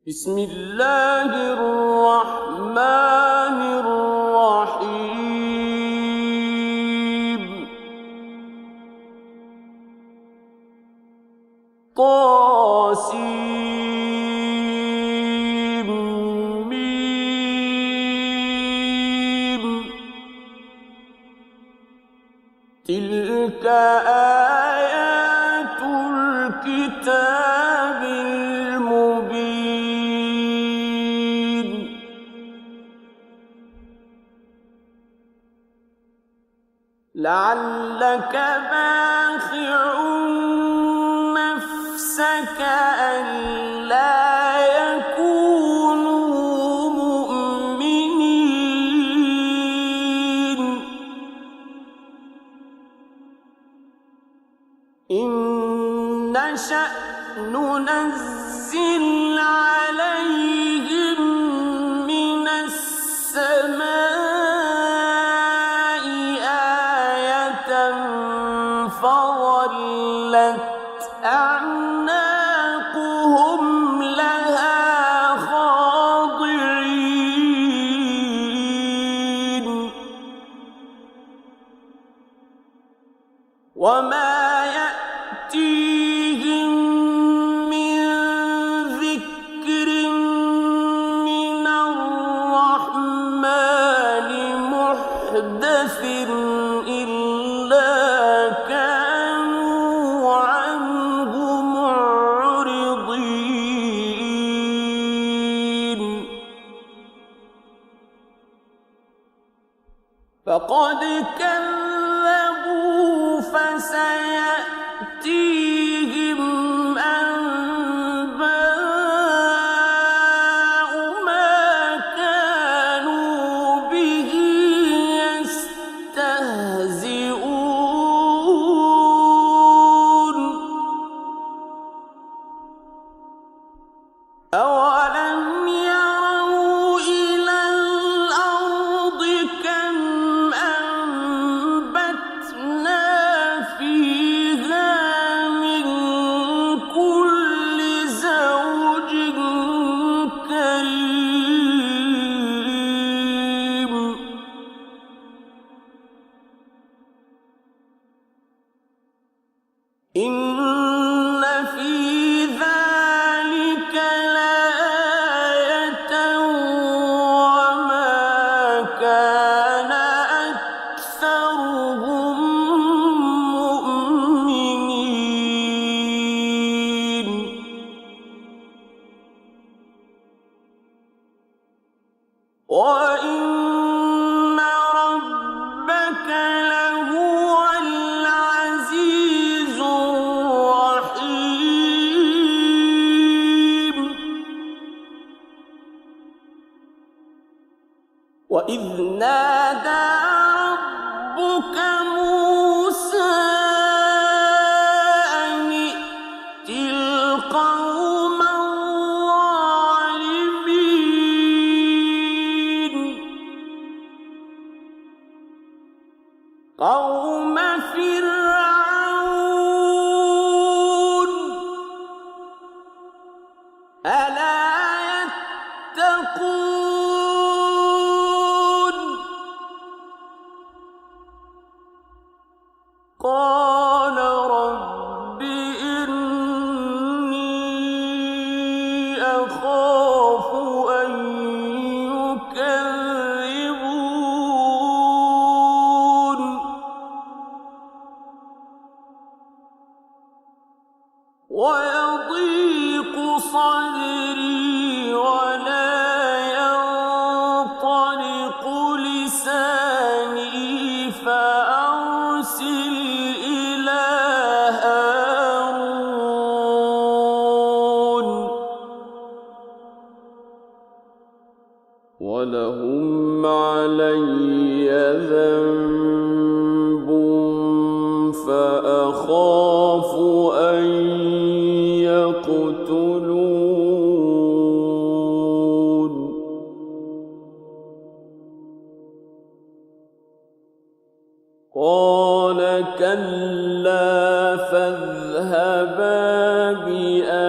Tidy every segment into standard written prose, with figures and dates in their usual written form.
بسم الله الرحمن الرحيم طاسيم تلك آيات الكتاب المبين لعلك باخع نفسك ألا يكونوا مؤمنين إن نشأ ننزل عليهم من السماء آية فظلت أعناقهم لها خاضعين وما يأتيهم من ذكر من الرحمن محدث إلا كانوا عنه معرضين فقد كذبوا فسيأتيهم أنباء ما كانوا به يستهزئون أولم يروا إلى الأرض كم أنبتنا فيها من كل زوج كريم إن في ذلك لآية وما كان أكثرهم مؤمنين وإن ربك لهو العزيز الرحيم وإذ نادى ربك موسى أن ائت القوم الظالمين قوم فرعون ألا يتقون قال رب إني أخاف أن يكذبون ويضيق صدري ولا ينطلق لساني فأرسل إلى هارون ولهم علي ذنب فأخاف أن يقتلون قال كلا فاذهبا بآياتنا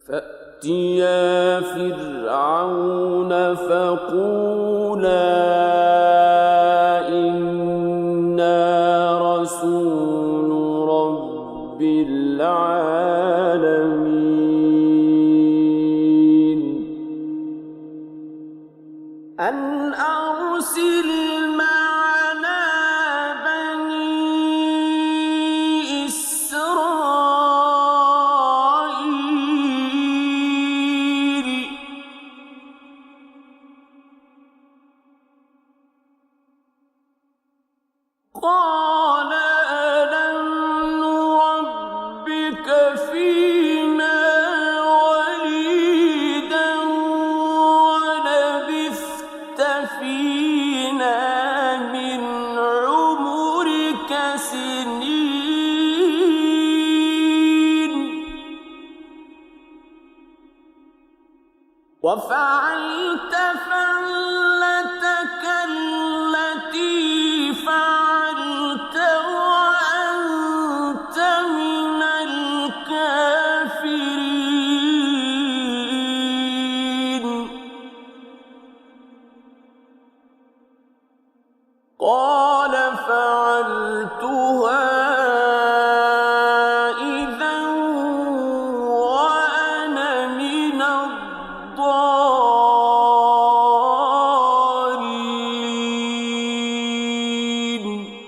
فأتيا فرعون فقولا إنا رسول رب العالمين أن أرسل معنا بني إسرائيل قال ألم نربك فينا وليدا ولبثت فينا من عمرك سنين وفعلت فعلتك التي فعلت وأنت من الكافرين قال فعلتها إذا وأنا من الضالين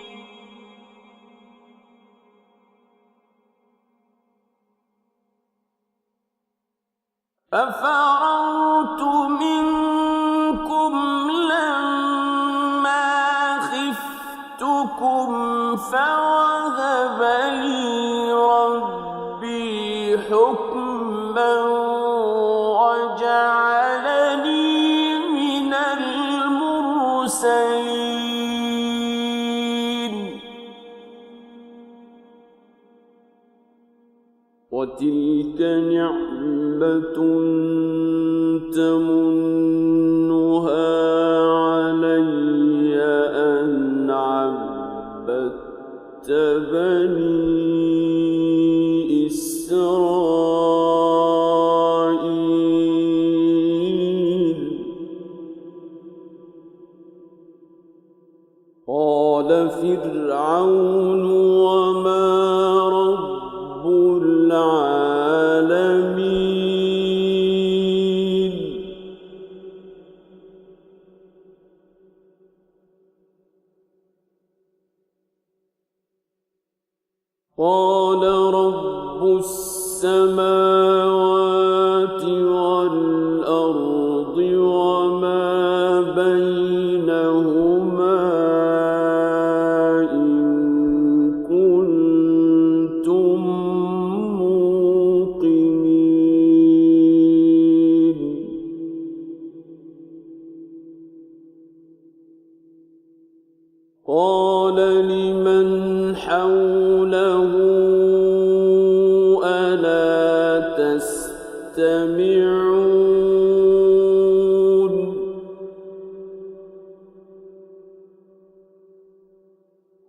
ففررت منكم لما خفتكم فوهب لي ربي حكما وجعلني من المرسلين وتلك نعمة تمنها علي أن عبدت بني إسرائيل قال فرعون وما رب العالمين قال رب السماوات والأرض وما بينهما إن كنتم موقنين قال لمن حوله ألا تستمعون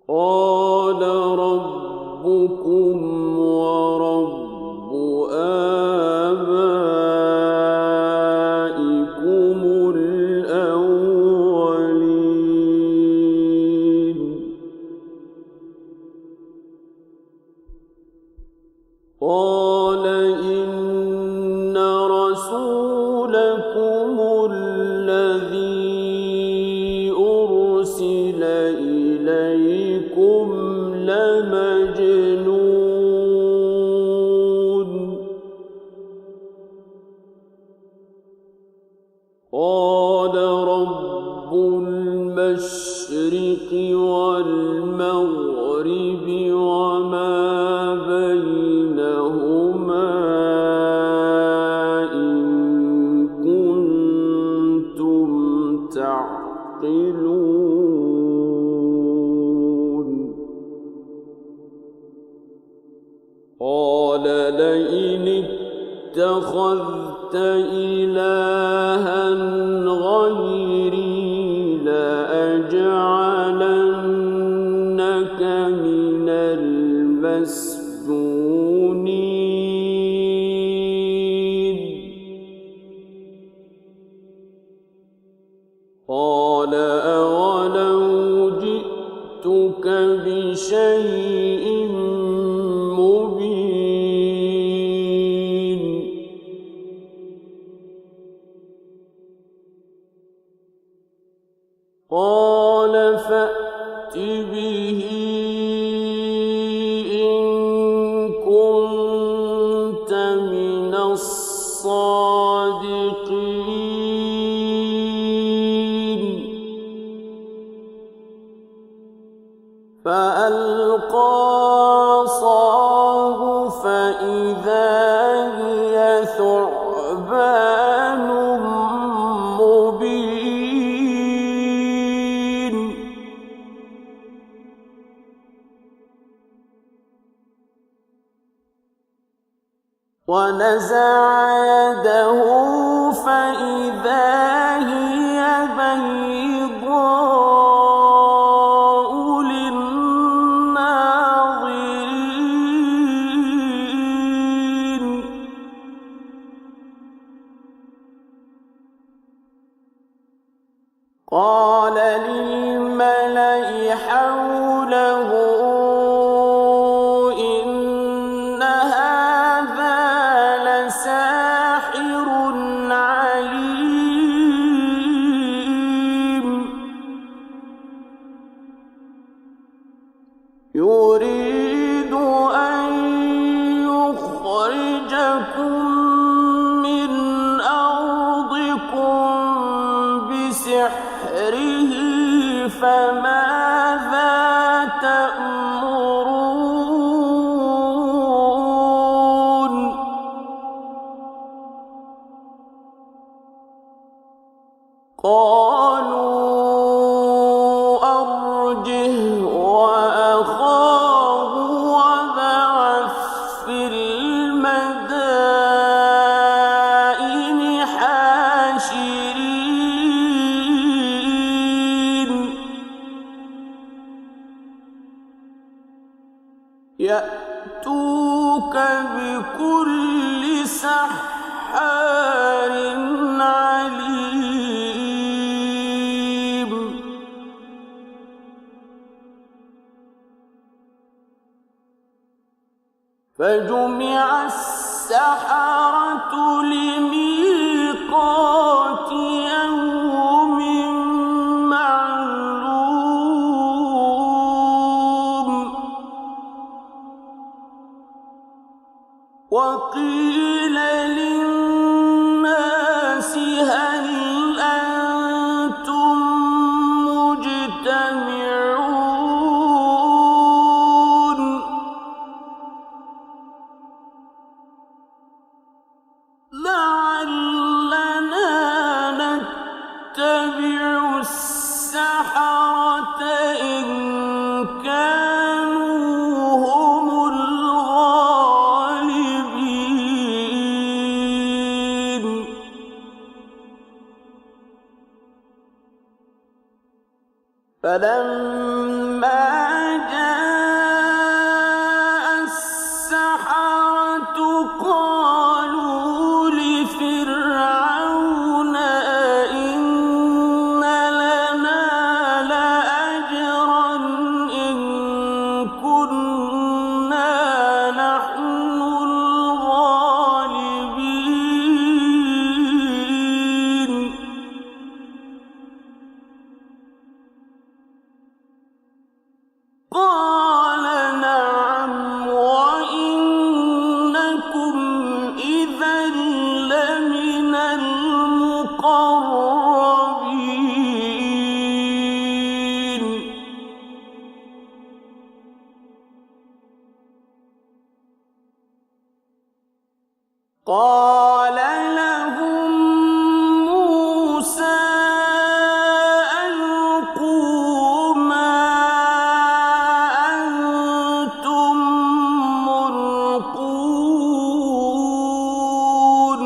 قال ربكم ورب آبائكم الأولين قال إن رسولكم الذي أرسل إليكم لمجنون قال رب المشرق والمغرب وما بينهما إن كنتم تعقلون قال لئن اتخذت إلها غيري لأجعلنك من المسجونين فإذا هي ثعبان مبين ونزع يده فإذا هي بيضاء للناظرين قال للملأ حوله إن هذا لساحر عليم يريد أن يخرجكم من أرضكم بسحره فماذا تأمرون قالوا أرجه وأخاه وابعث في المدائن حاشرين يأتوك بكل سحار عليم فجمع السحرة لميقات يوم معلوم وقيل للناس هل أنتم مجتمعون لعلنا نتبع السحرة إن كانوا هم الغالبين فلما جاء السحرة قالوا لفرعون أئن لنا لأجرا إن كنا نحن الغالبين قال نعم وإنكم إذا لمن المقربين قال لهم موسى ألقوا ما أنتم ملقون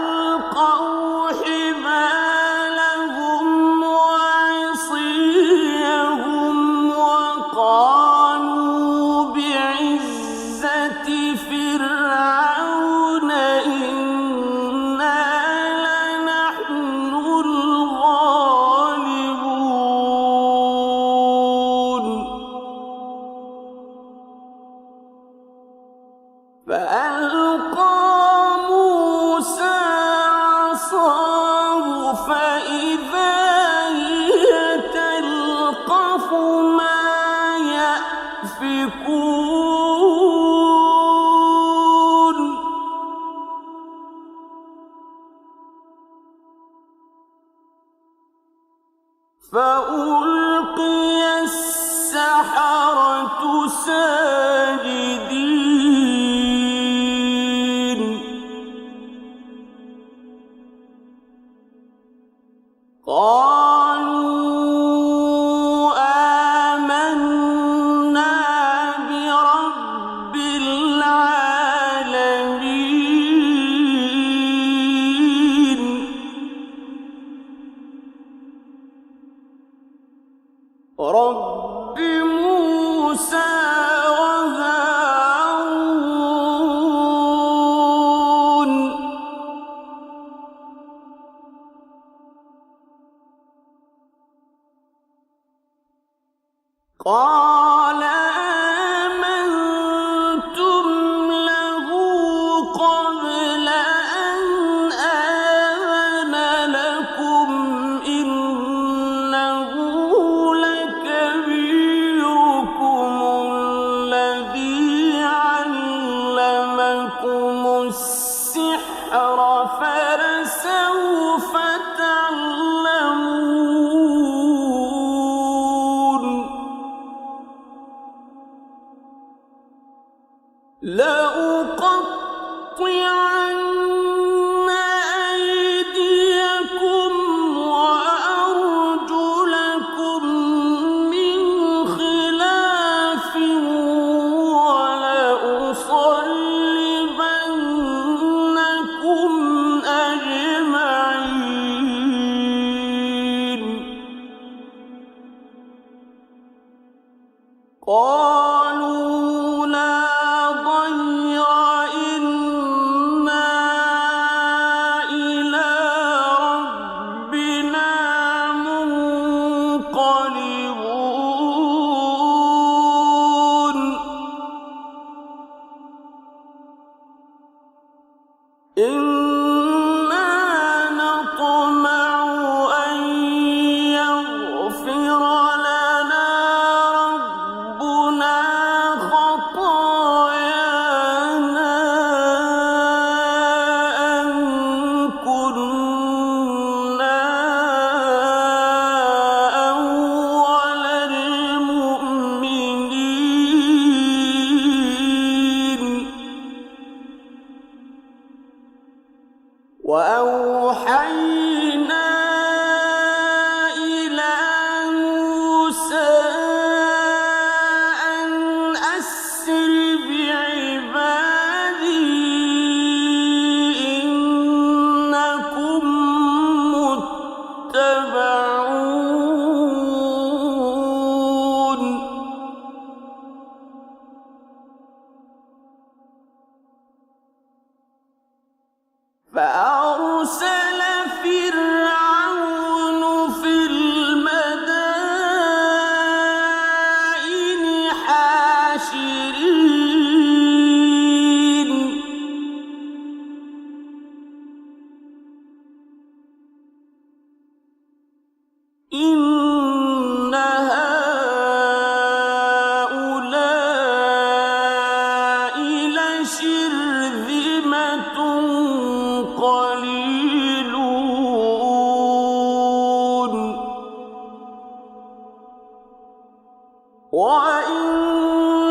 فألقوا حبالهم وعصيهم وقالوا بعزة فرعون إنا لنحن الغالبون فألقى موسى فألقي السحرة ساجدين قالوا آمنا برب العالمين رب موسى وهارون قال آمنتم له قبل أن آذن لكم إنه لكبيركم الذي علمكم السحر فلسوف تعلمون لأقطعن أيديكم وأرجلكم من خلاف ولأصلبنكم أجمعين قالوا لا ضير إنا إلى ربنا منقلبون إنا نطمع أن يغفر لنا ربنا خطايانا أن كنا أول المؤمنين وأوحينا إلى موسى أن أسر بعبادي إنكم متبعون فأرسل فرعون في المدائن حاشرين إن هؤلاء لشرذمة قليلون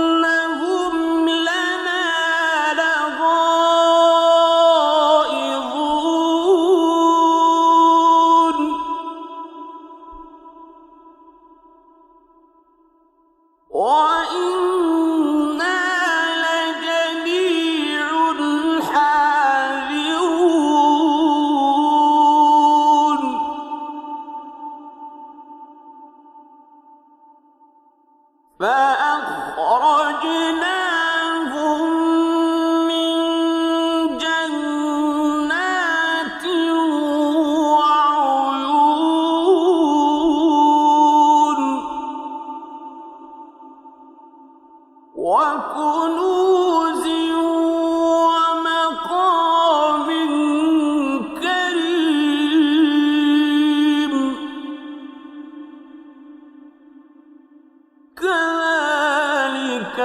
وإنهم لنا لغائظون وإنا لجميع حاذرون فأخرجناهم من جنات وعيون وكنوز ومقام كريم كذلك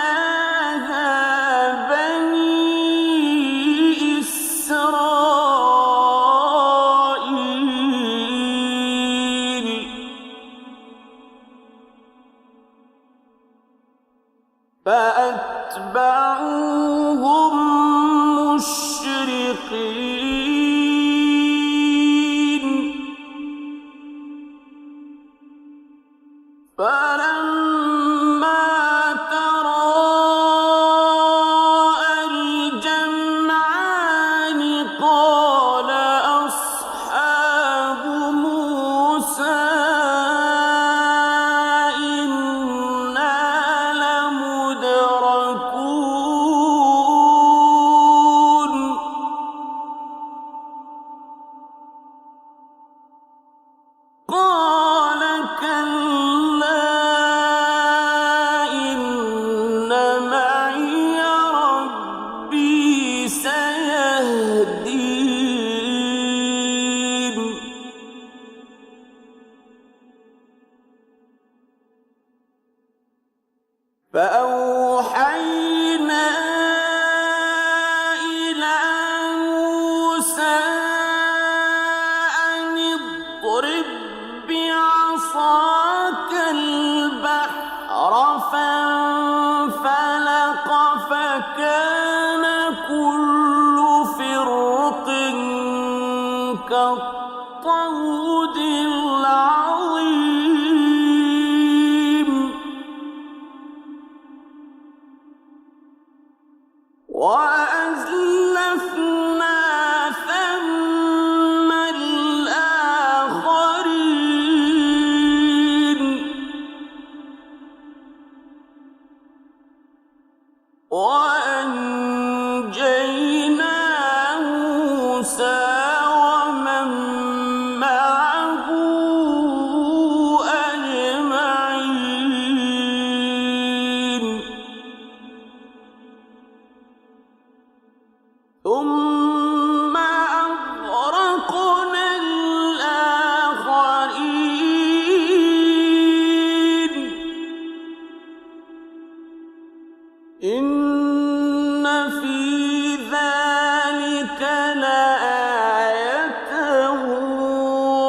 وأورثناها بني إسرائيل فأتبعوهم مشرقين فلما تراءى الجمعان قال أصحاب موسى إنا لمدركون قال كلا إن معي ربي سيهدين فأوحينا إلى موسى أن اضرب بعصاك البحر فانفلق فكان كل فرق كالطود العظيم وأزلفنا ثم الآخرين وأنجينا موسى ومن معه أجمعين ثم أغرقنا الآخرين إن في ذلك لآية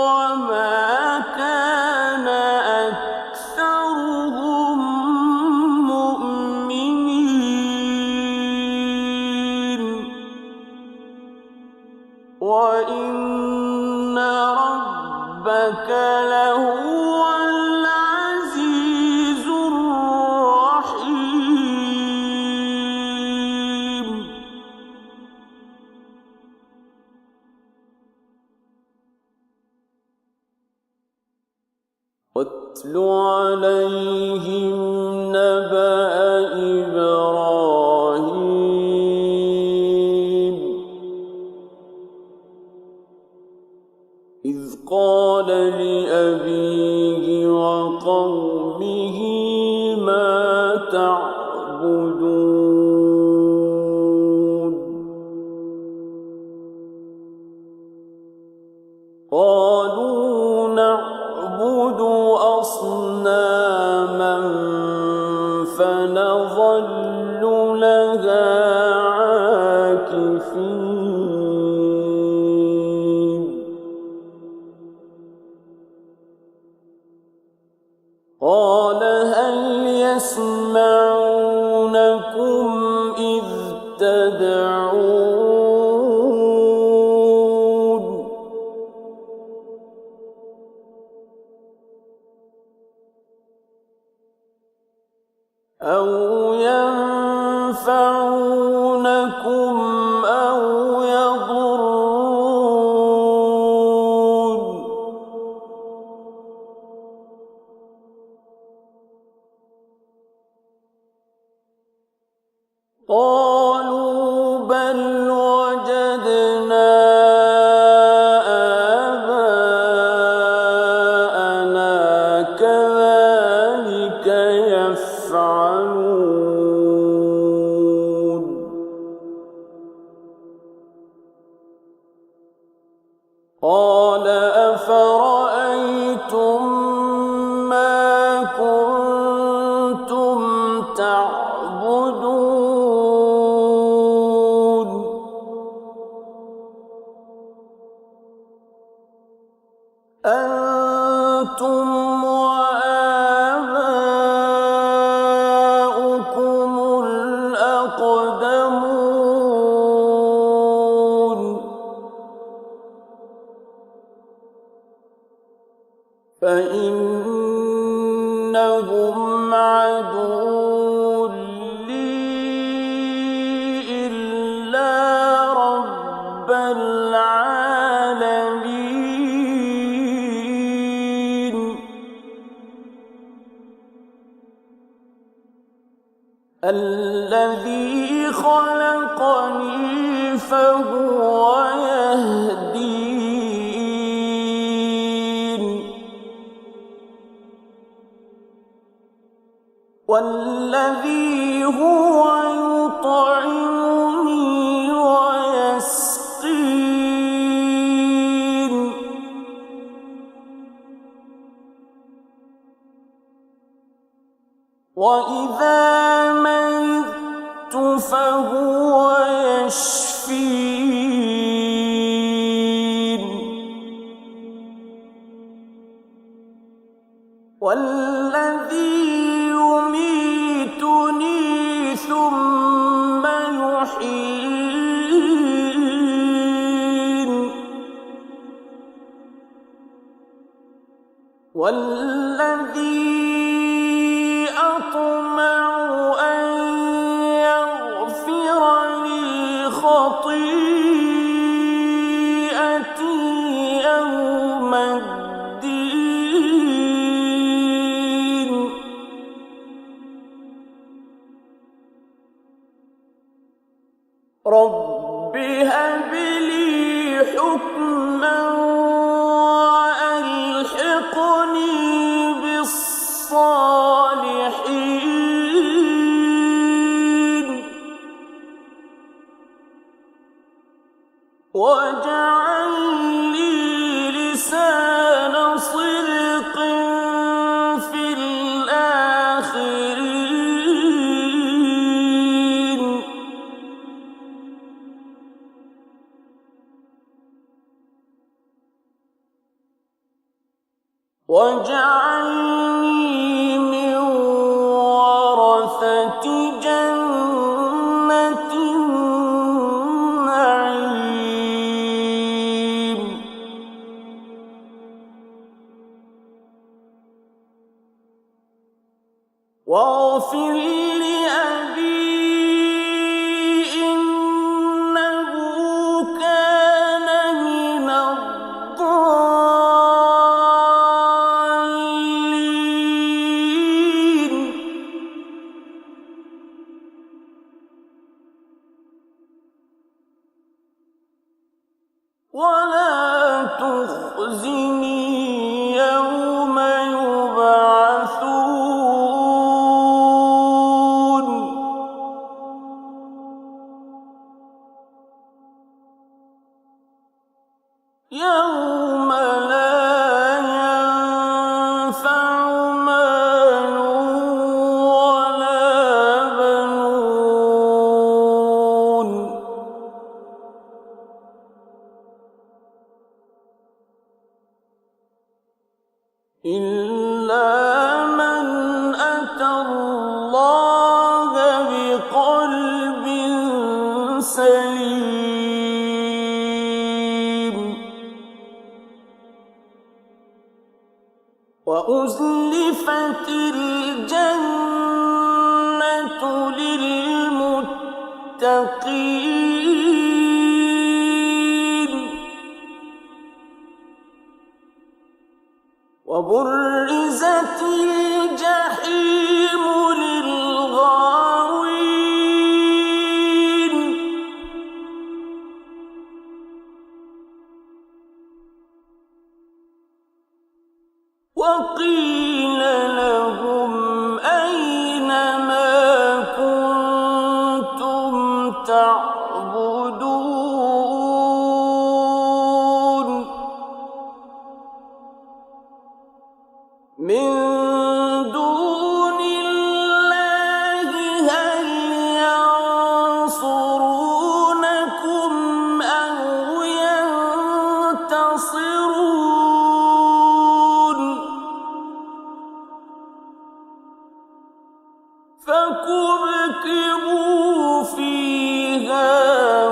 وما كان أكثرهم مؤمنين وإن ربك لهو العزيز الرحيم واتل عليهم نبأ إبراهيم إذ قال لأبيه وقومه ما تعبدون قالوا نعبد أصناما فنظل لها عاكفين قال هل يسمعونكم إذ تدعون أو ينفعونكم أو يضرون قالوا بل وجدنا آباءنا كذلك يفعلون قال أفرأيتم ما كنتم تعبدون أنتم وآباؤكم الأقدمون فإنهم عدو لي إلا رب العالمين الذي خلقني فهو يهدين والذي هو يطعمني ويسقين وإذا مرضت فهو يشفين والذي يميتني ثم يحيين والذي أطمع أن يغفر لي خطيئتي يوم الدين رب هب لي حكما وألحقني بالصالحين واجعل لي لسان صدق في الآخرين واجعلني من ورثة جنة النعيم واغفر لأبي إنه كان من الضالين ولا تخزني يوم يبعثون يوم لا ينفع مال ولا بنون إلا من أتى الله بقلب سليم وأزلفت الجنة للمتقين وبرزت الجحيم للغاوين وقيل لهم أين ما كنتم تعبدون من دون الله هل ينصرونكم أو ينتصرون فكبكبوا فيها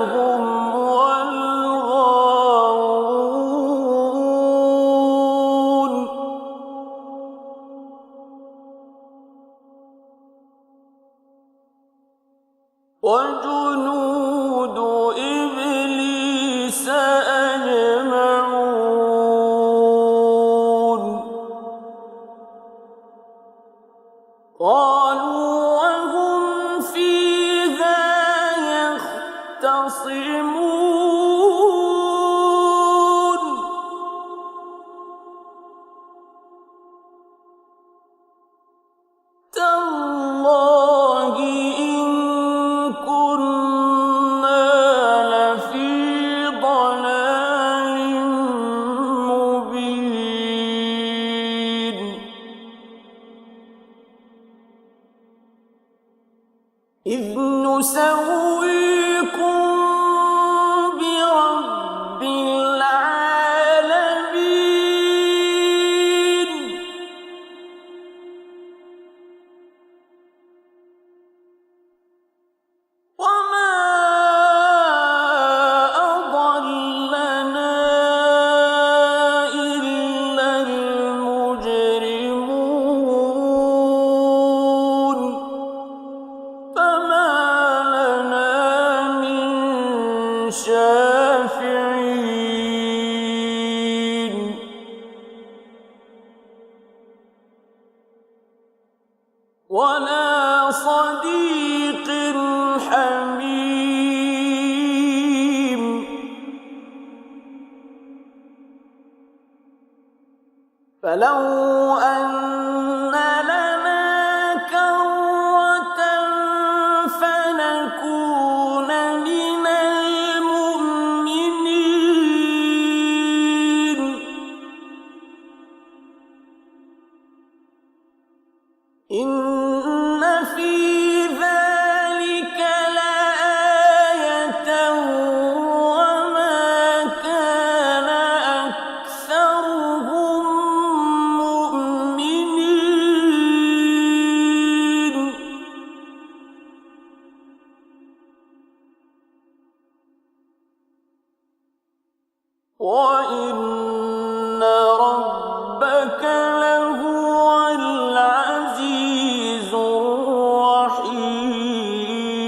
هم والغاوون وجنود إبليس أجمعون قالوا وهم فيها يختصمون تالله إن كنا لفي ضلال مبين إذ نسويكم برب العالمين وما أضلنا إلا المجرمون فما لنا من شافعين ولا صديق حميم فلو أن لنا كرة فنكون من المؤمنين إن في ذلك لآية وما كان أكثرهم مؤمنين وإن ربك لهو العزيز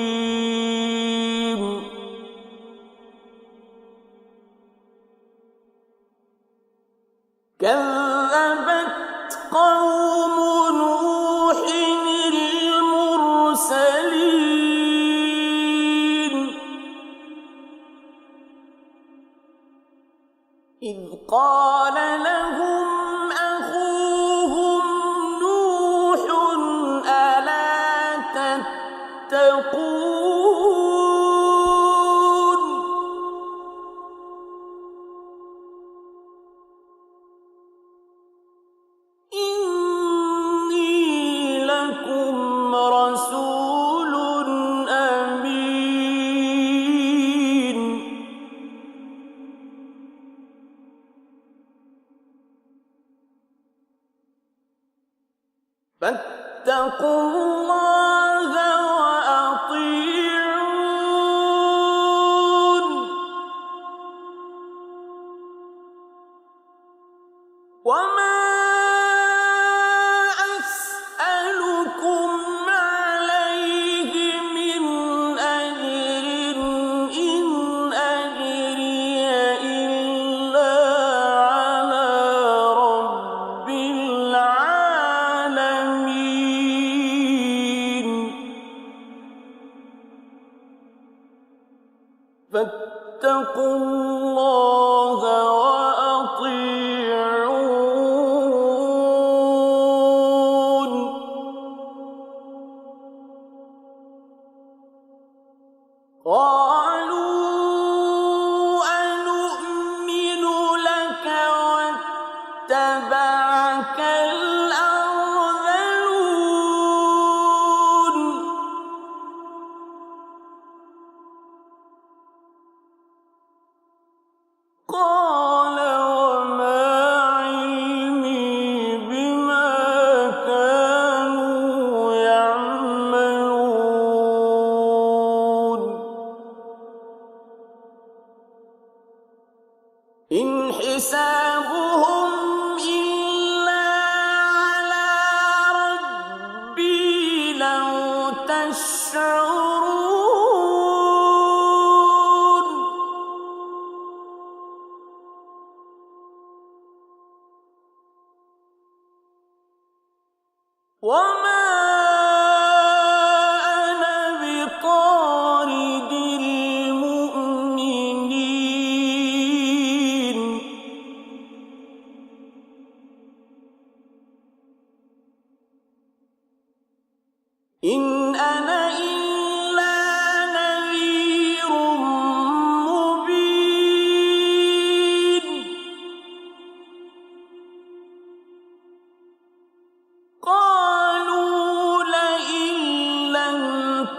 الرحيم كذبت قوم نوح المرسلين إذ قال لهم أخوهم نوح ألا تتقون إني لكم رسول أمين فاتقوا الله وأطيعون وما أسألكم عليه من أجر إن أجري إلا على رب العالمين فاتقوا الله وأطيعون قالوا أنؤمن لك واتبعك الأرذلون قال وما علمي بما كانوا يعملون إن حسابهم إلا على ربي لو تشعرون وما أنا بطارد المؤمنين إن أنا إلا نذير مبين قالوا لئن لم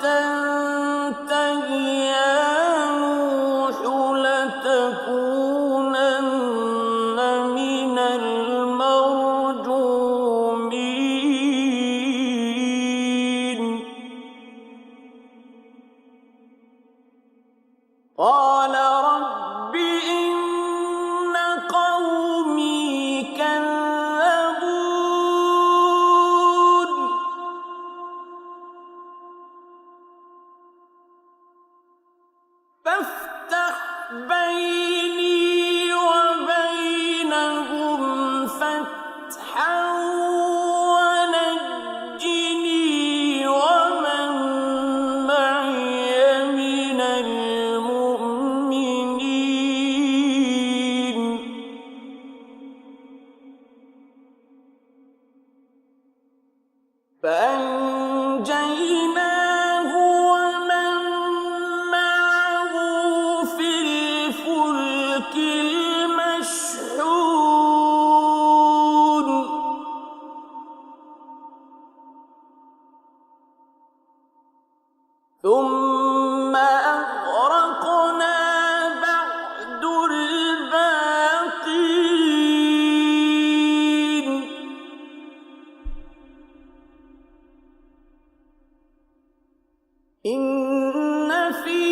تنته يا نوح لتكونن من المرجومين قال رب إن قومي كذبون فافتح بيني وبينهم فتحا ونجني ومن معي من المؤمنين فأنجيناه ومن معه في الفلك المشحون ثم أغرقنا بعد الباقين إن في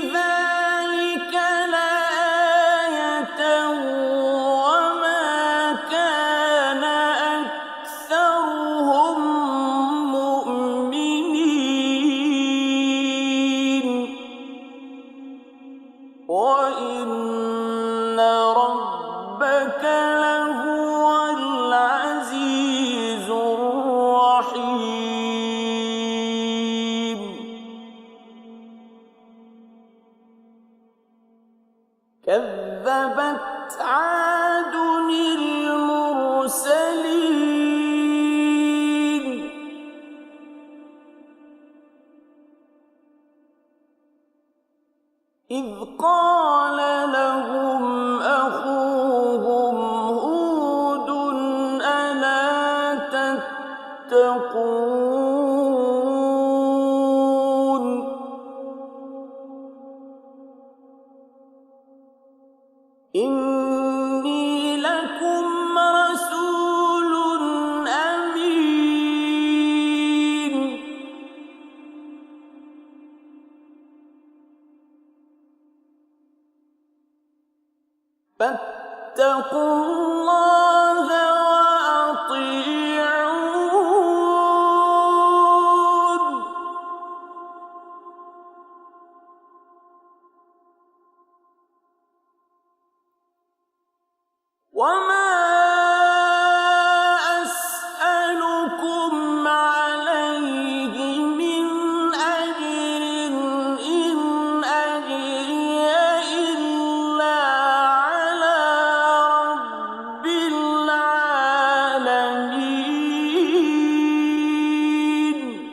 ذلك لآية وما كان أكثرهم مؤمنين وإن ربك لهو العزيز الرحيم كذبت عاد المرسلين إذ قال لهم أخوهم هود ألا تتقون إني لكم رسول أمين فاتقوا الله وأطيعون وما أسألكم عليه من أجر إن أجري إلا على رب العالمين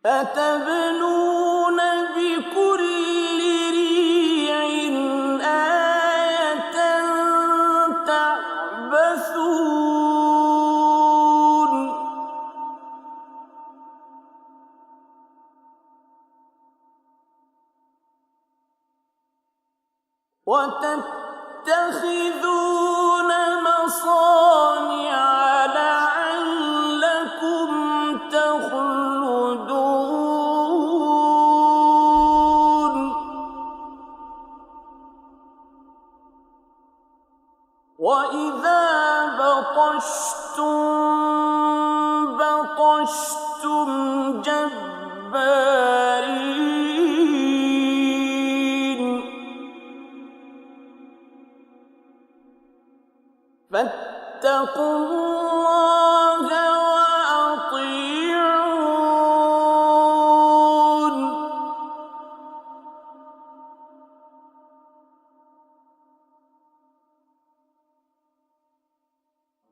أتبنون بكل ريع آية تعبثون وتتخذون مصانع لعلكم تخلدون وإذا بطشتم بطشتم جبارين فاتقوا الله وأطيعون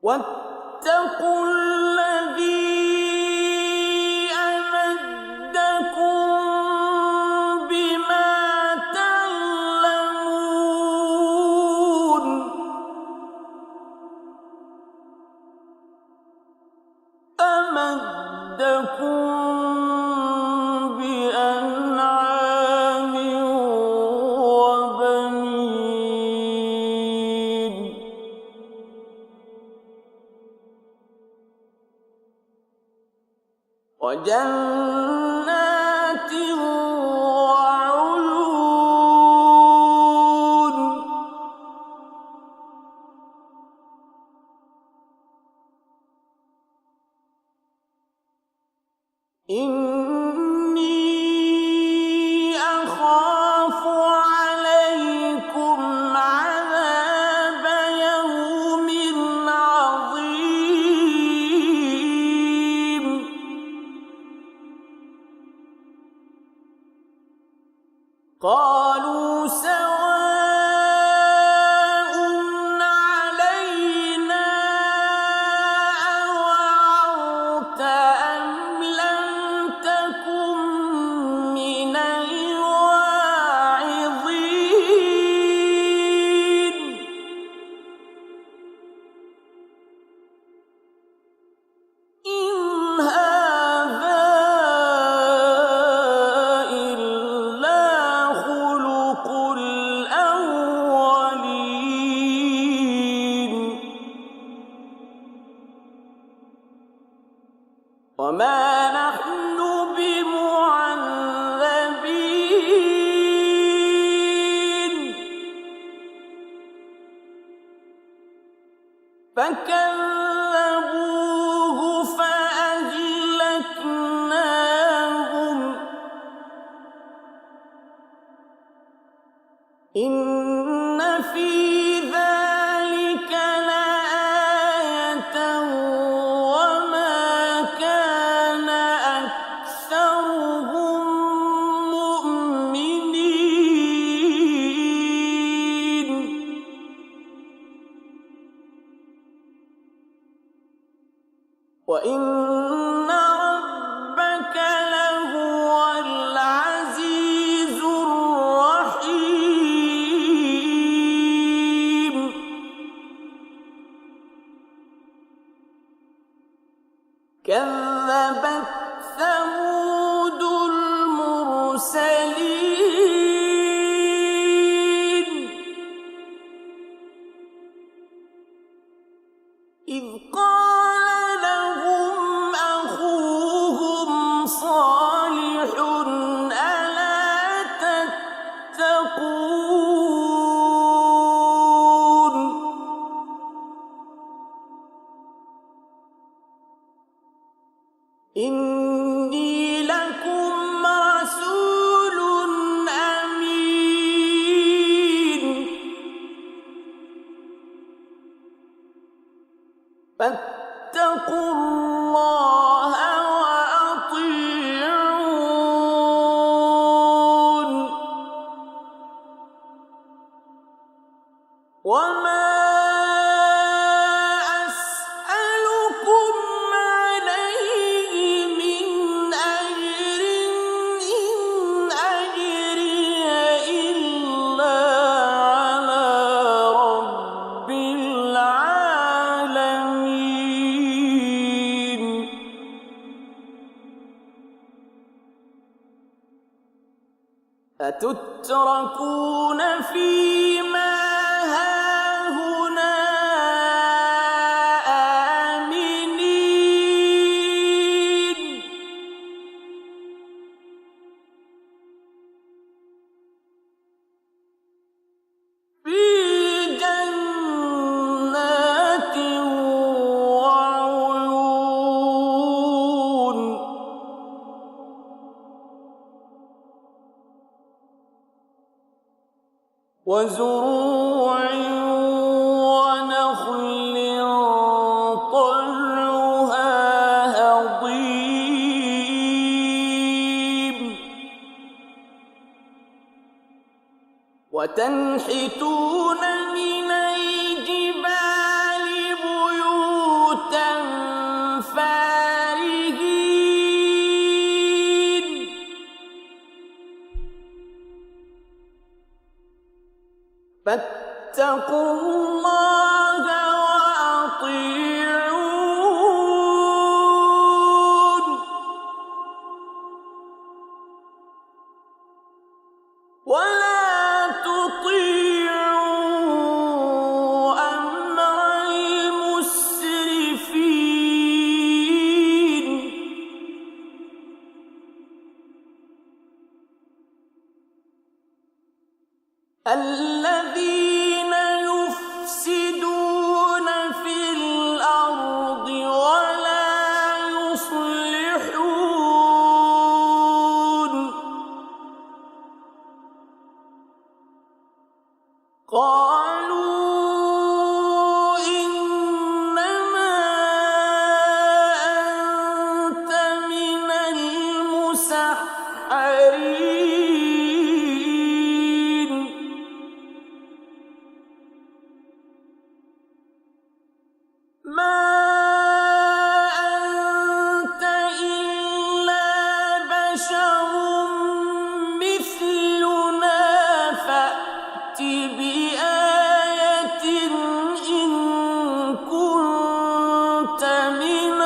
واتقوا الذي أمدكم بما تعلمون أمدكم بأنعام وبنين وجنات وعيون إني أخاف عليكم عذاب يوم عظيم قالوا سواء علينا أوعظت أم لم تكن من الواعظين إن هذا إلا خلق الأولين وما نحن بمعذبين فكذبوه فأهلكناهم إن في ذلك لآية وما كان أكثرهم مؤمنين وإن ربك لهو العزيز الرحيم كذبت ثمود المرسلين إذ قال لهم أخوهم صالح ألا تتقون إني لكم رسول أمين فاتقوا الله وأطيعون وما أسألكم عليه من أجر إن أجري إلا على رب العالمين أتتركون فيما هاهنا آمنين في جنات وعيون وزروع ونخل وتنحتون من الجبال بيوتا فارهين فاتقوا الله وأطيعون ولا تطيعوا أمر المسرفين الذين يفسدون في الأرض ولا يصلحون قالوا إنما أنت من المسحرين ما أنت إلا بشر مثلنا فأت بآية إن كنت من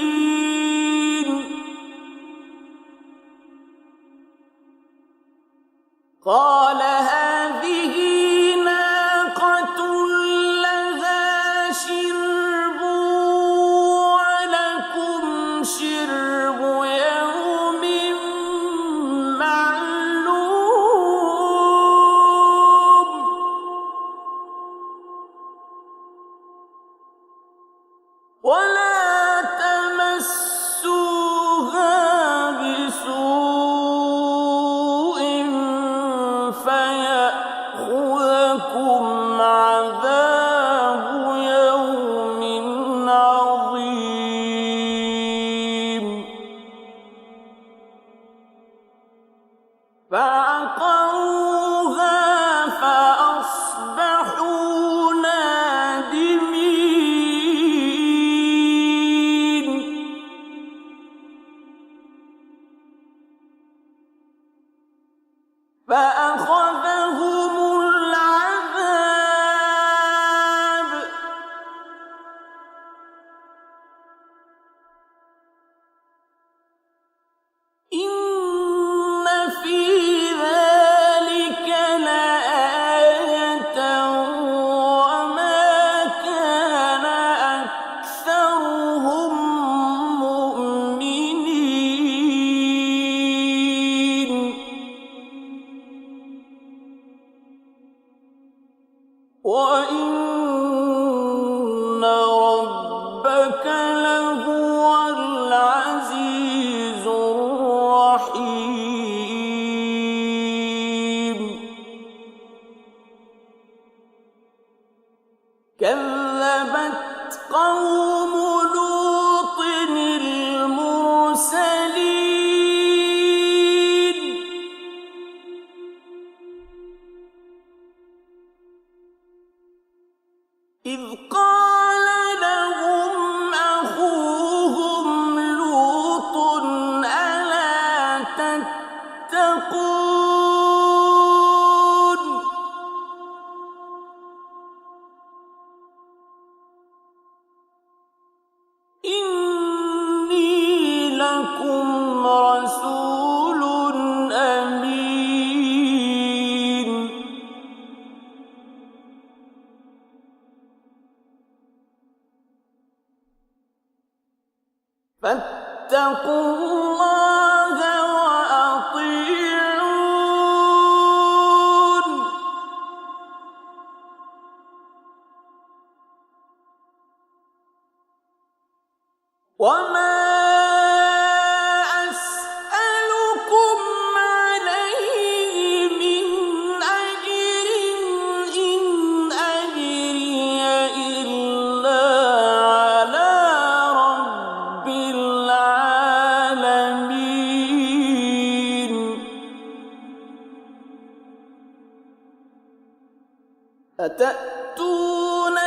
الصادقين قال هذه ناقة لها شرب ولكم شرب يوم معلوم ولا تمسوها بسوء فيأخذكم عذاب يوم عظيم فعقروها فأصبحوا نادمين فأخذهم العذاب إن في ذلك لآية وما كان أكثرهم مؤمنين وإن ربك لهو العزيز الرحيم كذبت قوم لوط المرسلين إذ قال لهم أخوهم لوط ألا تتقون إني لكم رسول أمين فاتقوا الله وأطيعون وما أسألكم عليه من أجر إن أجري إلا على رب العالمين أتأتون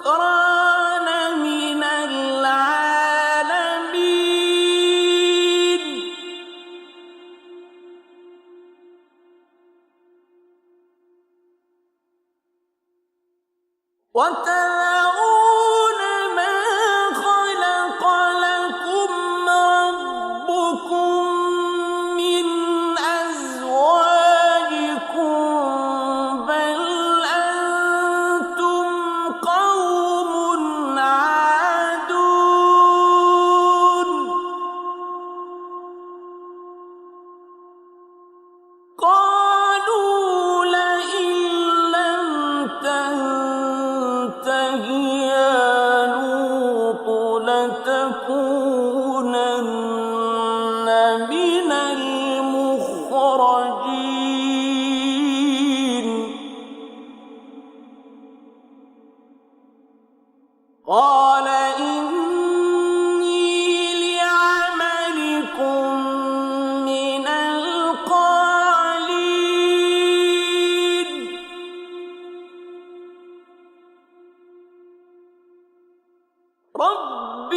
الذكران من العالمين وتذرون ما خلق لكم ربكم من أزواجكم بل أنتم قوم عادون قالوا لئن لم تنته يا لوط لتكونن من المخرجين قال إني لعملكم من القالين رب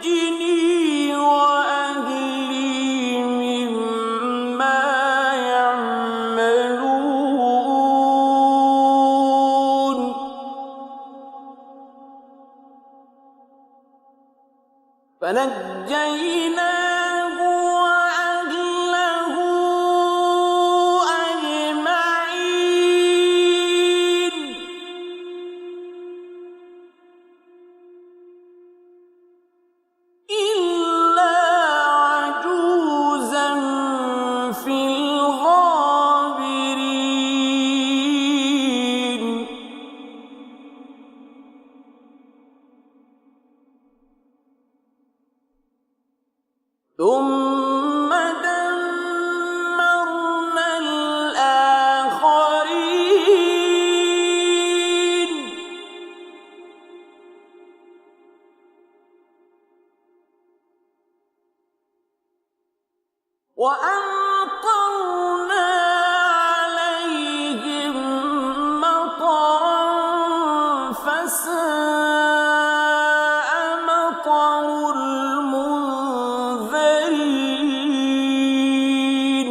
نجني وأهلي مما يعملون فنجيناه وأهله أجمعين إلا عجوزا في الغابرين ثم دمرنا الآخرين وأمطرنا عليهم مطرا فساء مطر المنذرين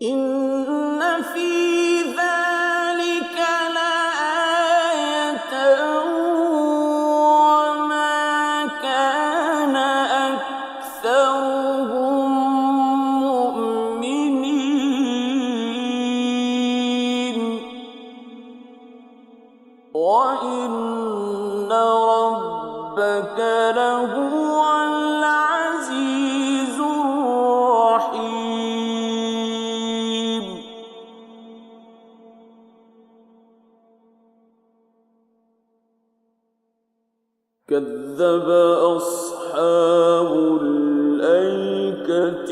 إن في ذلك لآية وما كان أكثرهم مؤمنين وإن ربك لهو العزيز الرحيم كذب أصحاب الأيكة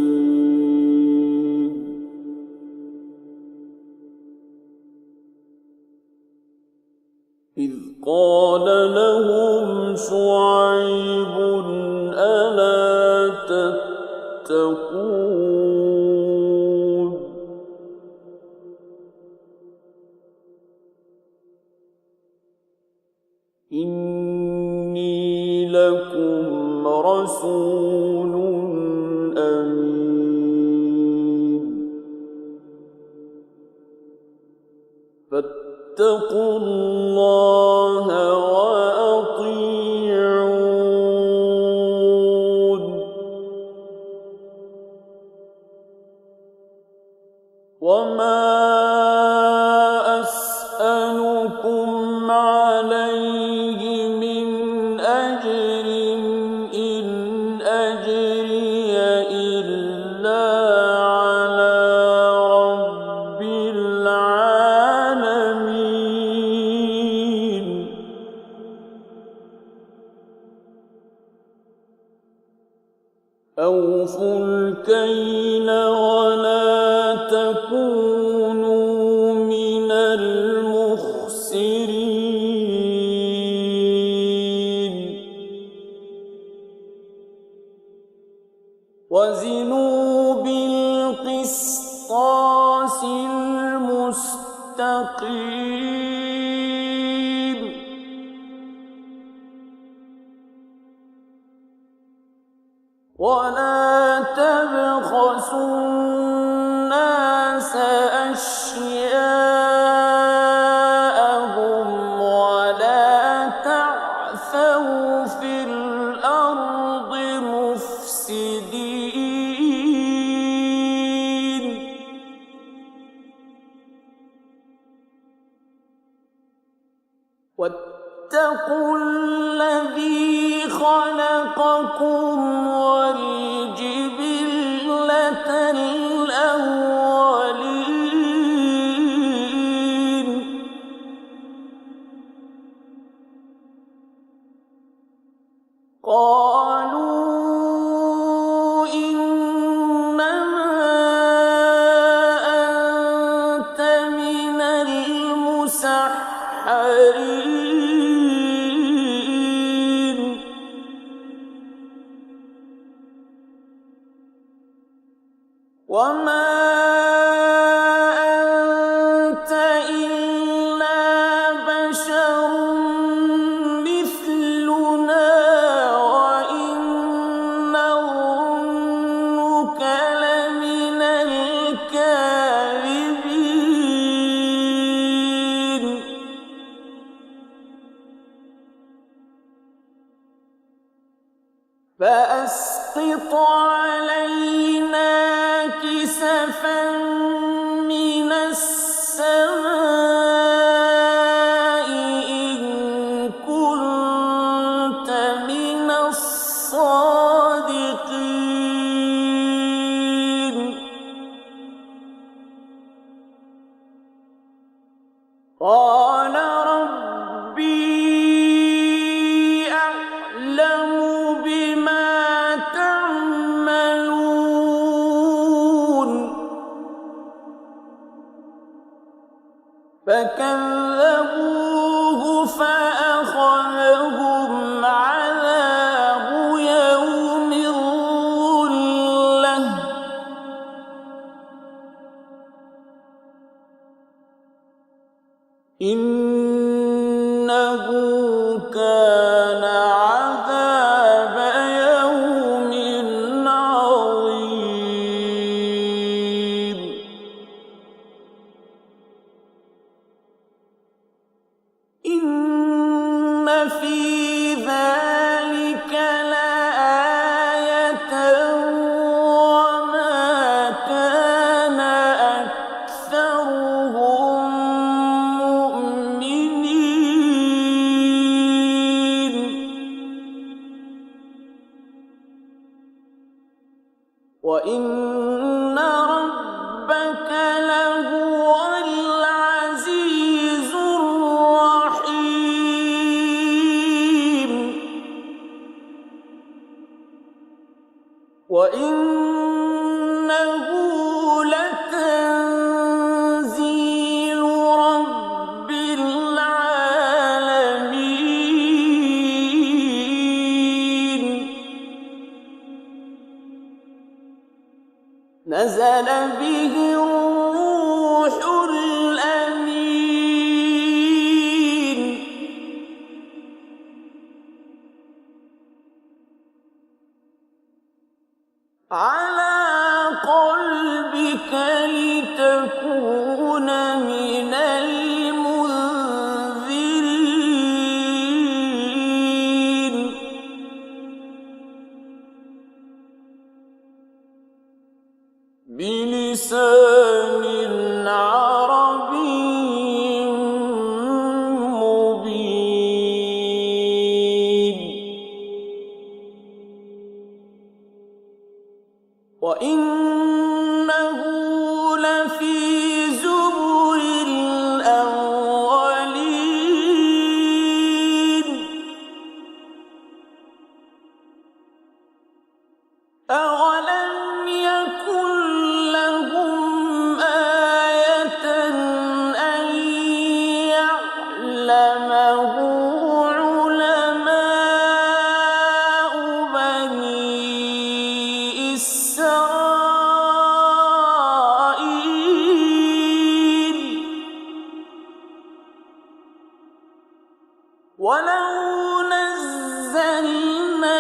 المرسلين إذ قال لهم شعيب ألا تتقون إني لكم رسول أمين فاتقوا الله وأطيعون وما أسألكم عليه من أجر إن أجري إلا على رب العالمين أوفوا الكيل ولا تكونوا من المخسرين وزنوا بالقسطاس المستقيم ولا تبخسوا الناس أشياءهم ولا تعثوا في الأرض مفسدين واتقوا الذي خلقكم والجبلة الأولين قالوا إنما أنت من المسحرين وما أنت إلا بشر مثلنا وإن نظنك لمن الكاذبين فأسقط علينا كسفا من السماء إن كنت من الصادقين قال ربي أعلم بما تعملون فكذبوه فأخذهم عذاب يوم الظلة إنه كان عذاب يوم عظيم إن في ذلك لآية وما كان أكثرهم مؤمنين وإن ربك لهو العزيز الرحيم وإنه لتنزيل رب العالمين نزل به الروح الأمين على قلبك لتكون من المنذرين بلسان عربي مبين وإنه لفي زبر الأولين أولم يكن لهم ولو نزلناه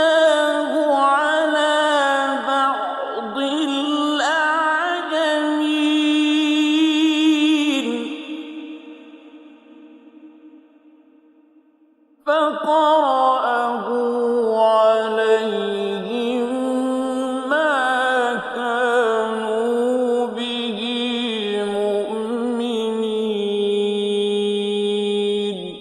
على بعض الأعجمين فقرأه عليهم ما كانوا به مؤمنين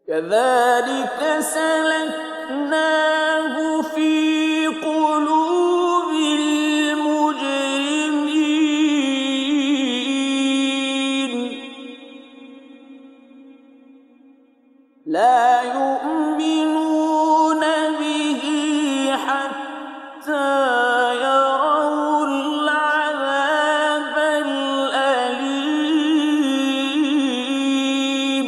كذلك سلكناه في قلوب المجرمين لا يؤمنون به حتى يروا العذاب الأليم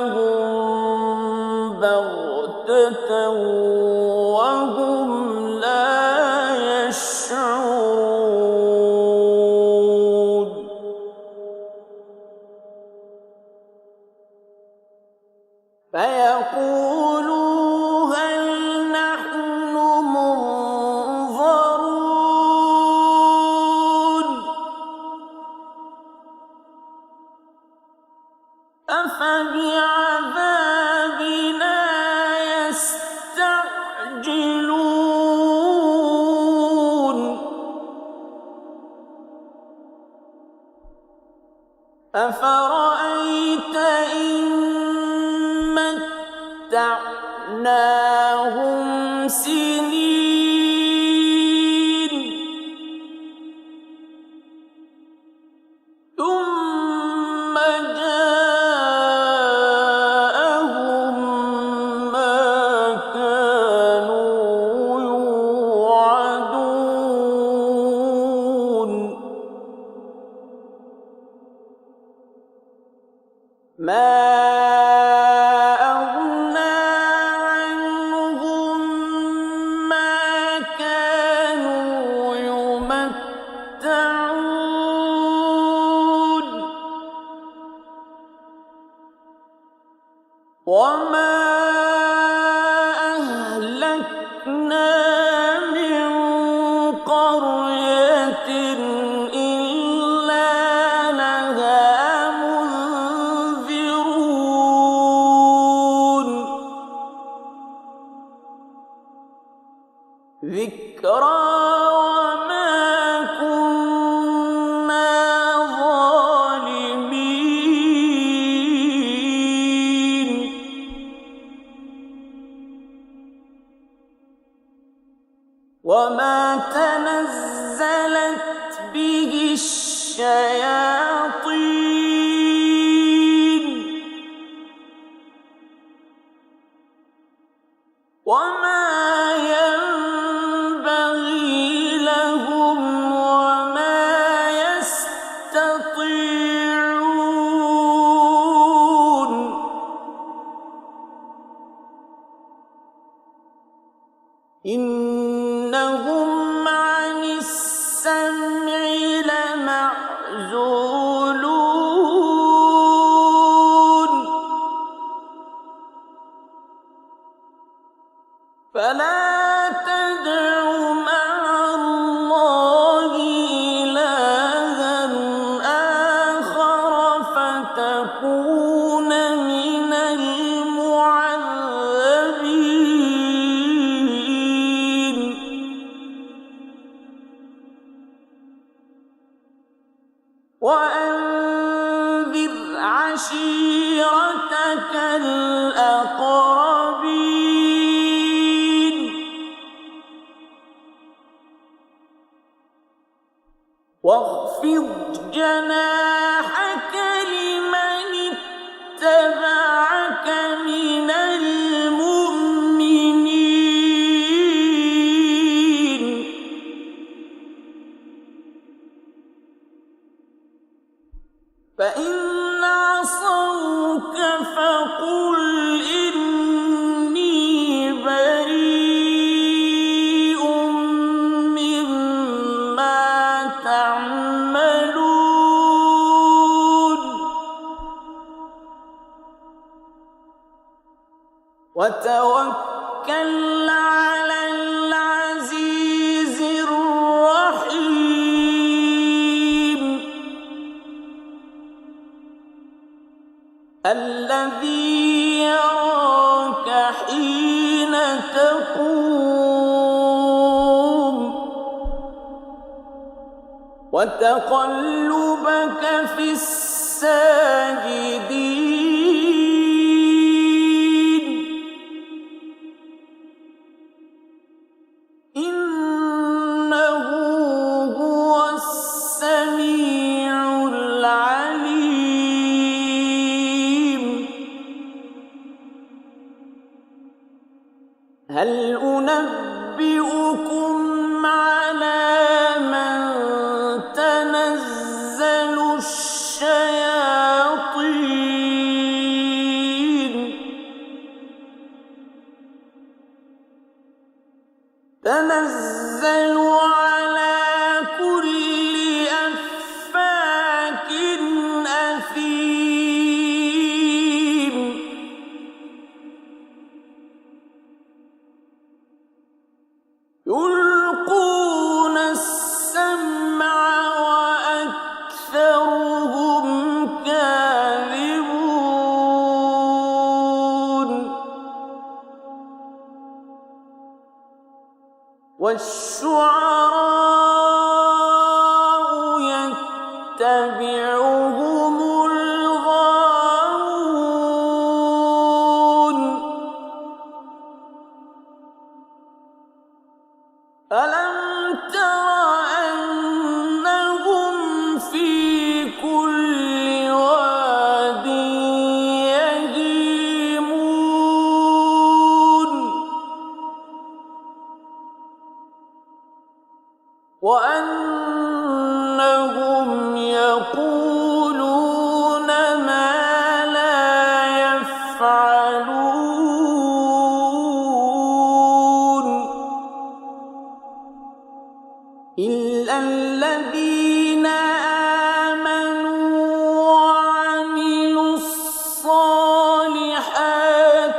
فيأتيهم بغتة وهم لا يشعرون فيقولوا هل نحن منظرون أفبعذابنا يستعجلون أفرأيت إن متعناهم سنين ثم جاءهم ما كانوا يوعدون ما أغنى عنهم ما كانوا يمتعون وما أهلكنا من قرية إلا لها منذرون ذكرى وما كنا ظالمين وما تنزلت به الشياطين وما ينبغي لهم وما يستطيعون إنهم عن السمع لمعزولون فلا تدع مع الله إلها آخر فتكون من المعذبين وأنذر عشيرتك الأقربين واخفض جناحك لمن اتبعك من المؤمنين فإن عصوك فقل إني بريء وتوكل على العزيز الرحيم الذي يراك حين تقوم وتقلبك في الساجدين إنه هو السميع العليم هل أنبئكم على من تنزل الشياطين تنزل على كل أفاك أثيم يلقون السمع وأكثرهم كاذبون والشعراء يتبعهم الغاوون ألم تر أنهم في كل واد يهيمون وأنهم يقولون ما لا يفعلون إلا الذين آمنوا وعملوا الصالحات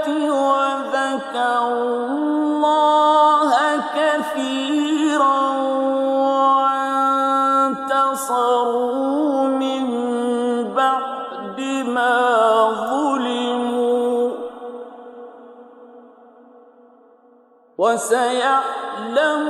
وذكروا الله كثيرا وانتصروا من بعد ما ظلموا وسيعلم